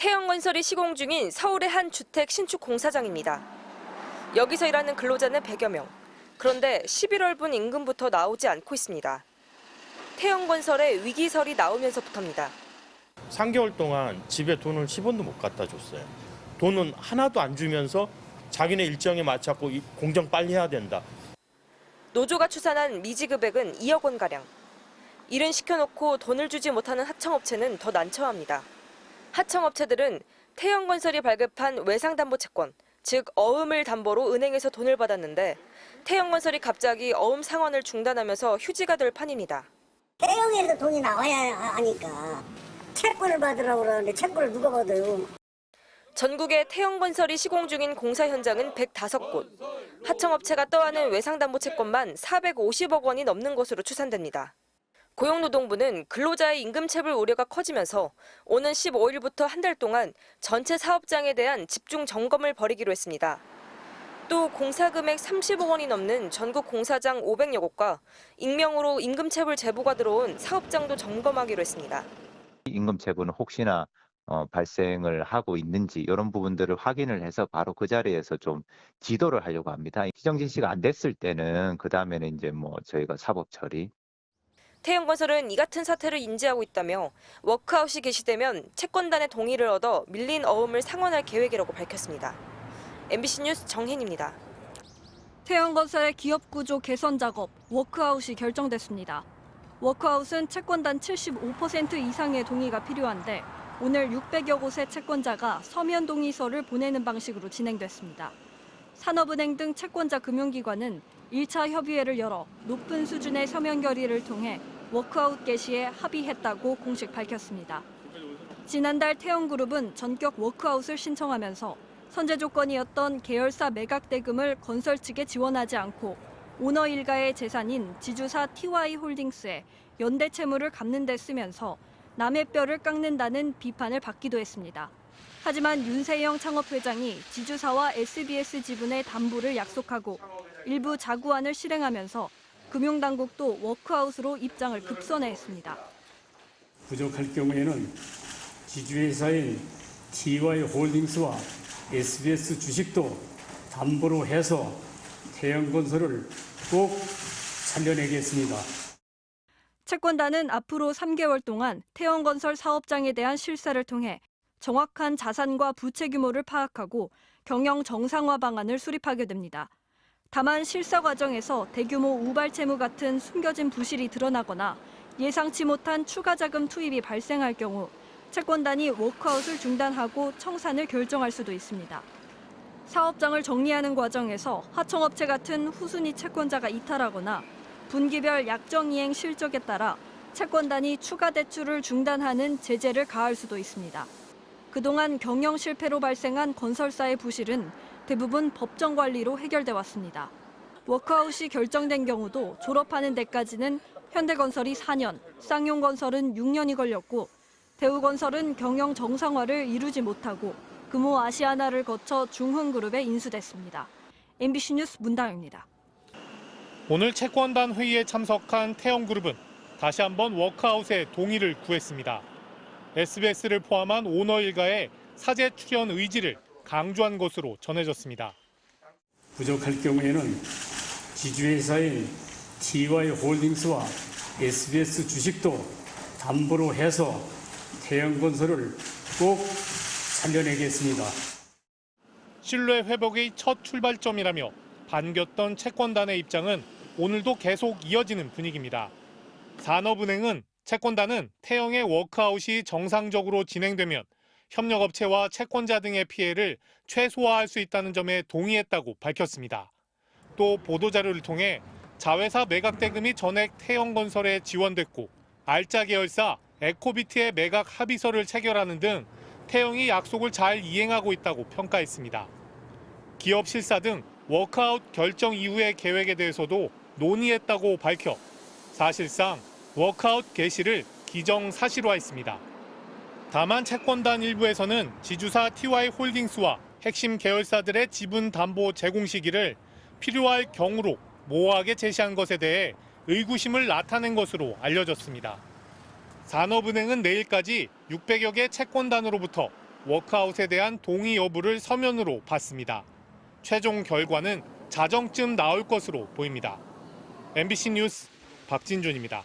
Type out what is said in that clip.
태영건설이 시공 중인 서울의 한 주택 신축 공사장입니다. 여기서 일하는 근로자는 100여 명. 그런데 11월분 임금부터 나오지 않고 있습니다. 태영건설의 위기설이 나오면서부터입니다. 3개월 동안 집에 돈을 10원도 못 갖다 줬어요. 돈은 하나도 안 주면서 자기네 일정에 맞춰서 공정 빨리 해야 된다. 노조가 추산한 미지급액은 2억 원가량. 일은 시켜놓고 돈을 주지 못하는 하청업체는 더 난처합니다. 하청업체들은 태영건설이 발급한 외상담보채권, 즉 어음을 담보로 은행에서 돈을 받았는데 태영건설이 갑자기 어음 상환을 중단하면서 휴지가 될 판입니다. 태영에서 돈이 나와야 하니까 채권을 받으라고 그러는데 채권을 누가 받아요? 전국에 태영건설이 시공 중인 공사 현장은 105곳. 하청업체가 떠안은 외상담보채권만 450억 원이 넘는 것으로 추산됩니다. 고용노동부는 근로자의 임금체불 우려가 커지면서 오는 15일부터 한 달 동안 전체 사업장에 대한 집중 점검을 벌이기로 했습니다. 또 공사금액 30억 원이 넘는 전국 공사장 500여 곳과 익명으로 임금체불 제보가 들어온 사업장도 점검하기로 했습니다. 임금체불은 혹시나 발생을 하고 있는지 이런 부분들을 확인을 해서 바로 그 자리에서 좀 지도를 하려고 합니다. 시정 지시가 안 됐을 때는 그 다음에는 이제 저희가 사법 처리. 태영건설은 이 같은 사태를 인지하고 있다며 워크아웃이 개시되면 채권단의 동의를 얻어 밀린 어음을 상환할 계획이라고 밝혔습니다. MBC 뉴스 정혜인입니다. 태영건설의 기업구조 개선 작업, 워크아웃이 결정됐습니다. 워크아웃은 채권단 75% 이상의 동의가 필요한데 오늘 600여 곳의 채권자가 서면 동의서를 보내는 방식으로 진행됐습니다. 산업은행 등 채권자 금융기관은 1차 협의회를 열어 높은 수준의 서면 결의를 통해 워크아웃 개시에 합의했다고 공식 밝혔습니다. 지난달 태영그룹은 전격 워크아웃을 신청하면서 선제 조건이었던 계열사 매각 대금을 건설 측에 지원하지 않고 오너 일가의 재산인 지주사 TY홀딩스에 연대 채무를 갚는 데 쓰면서 남의 뼈를 깎는다는 비판을 받기도 했습니다. 하지만 윤세영 창업회장이 지주사와 SBS 지분의 담보를 약속하고 일부 자구안을 실행하면서 금융당국도 워크아웃으로 입장을 급선회했습니다. 부족할 경우에는 지주회사인 TY홀딩스와 SBS 주식도 담보로 해서 태영건설을 꼭 살려내겠습니다. 채권단은 앞으로 3개월 동안 태영건설 사업장에 대한 실사를 통해 정확한 자산과 부채 규모를 파악하고 경영 정상화 방안을 수립하게 됩니다. 다만 실사 과정에서 대규모 우발 채무 같은 숨겨진 부실이 드러나거나 예상치 못한 추가 자금 투입이 발생할 경우 채권단이 워크아웃을 중단하고 청산을 결정할 수도 있습니다. 사업장을 정리하는 과정에서 하청업체 같은 후순위 채권자가 이탈하거나 분기별 약정 이행 실적에 따라 채권단이 추가 대출을 중단하는 제재를 가할 수도 있습니다. 그동안 경영 실패로 발생한 건설사의 부실은 대부분 법정 관리로 해결돼 왔습니다. 워크아웃이 결정된 경우도 졸업하는 데까지는 현대건설이 4년, 쌍용건설은 6년이 걸렸고 대우건설은 경영 정상화를 이루지 못하고 금호 아시아나를 거쳐 중흥그룹에 인수됐습니다. MBC 뉴스 문다영입니다. 오늘 채권단 회의에 참석한 태영그룹은 다시 한번 워크아웃에 동의를 구했습니다. SBS를 포함한 오너 일가의 사제 출연 의지를 강조한 것으로 전해졌습니다. 부족할 경우에는 지주회사인 TY홀딩스와 SBS 주식도 담보로 해서 태영건설을 꼭 살려내겠습니다. 신뢰 회복의 첫 출발점이라며 반겼던 채권단의 입장은 오늘도 계속 이어지는 분위기입니다. 산업은행은 채권단은 태영의 워크아웃이 정상적으로 진행되면 협력업체와 채권자 등의 피해를 최소화할 수 있다는 점에 동의했다고 밝혔습니다. 또 보도자료를 통해 자회사 매각 대금이 전액 태영건설에 지원됐고 알짜 계열사 에코비트의 매각 합의서를 체결하는 등 태영이 약속을 잘 이행하고 있다고 평가했습니다. 기업 실사 등 워크아웃 결정 이후의 계획에 대해서도 논의했다고 밝혀 사실상 워크아웃 개시를 기정사실화했습니다. 다만 채권단 일부에서는 지주사 TY홀딩스와 핵심 계열사들의 지분 담보 제공 시기를 필요할 경우로 모호하게 제시한 것에 대해 의구심을 나타낸 것으로 알려졌습니다. 산업은행은 내일까지 600여 개 채권단으로부터 워크아웃에 대한 동의 여부를 서면으로 받습니다. 최종 결과는 자정쯤 나올 것으로 보입니다. MBC 뉴스 박진준입니다.